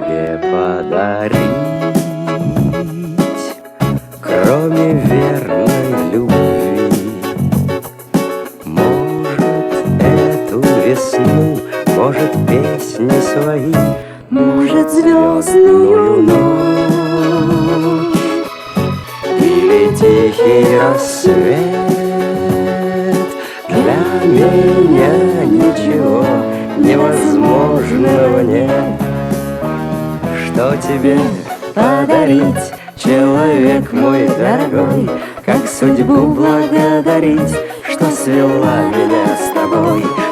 тебе подарить, кроме верной любви? Может, эту весну, может, песни свои, может, звездную ночь или тихий рассвет. Для меня ничего невозможного нет. Что тебе подарить, человек мой дорогой? Как судьбу благодарить, что свела меня с тобой?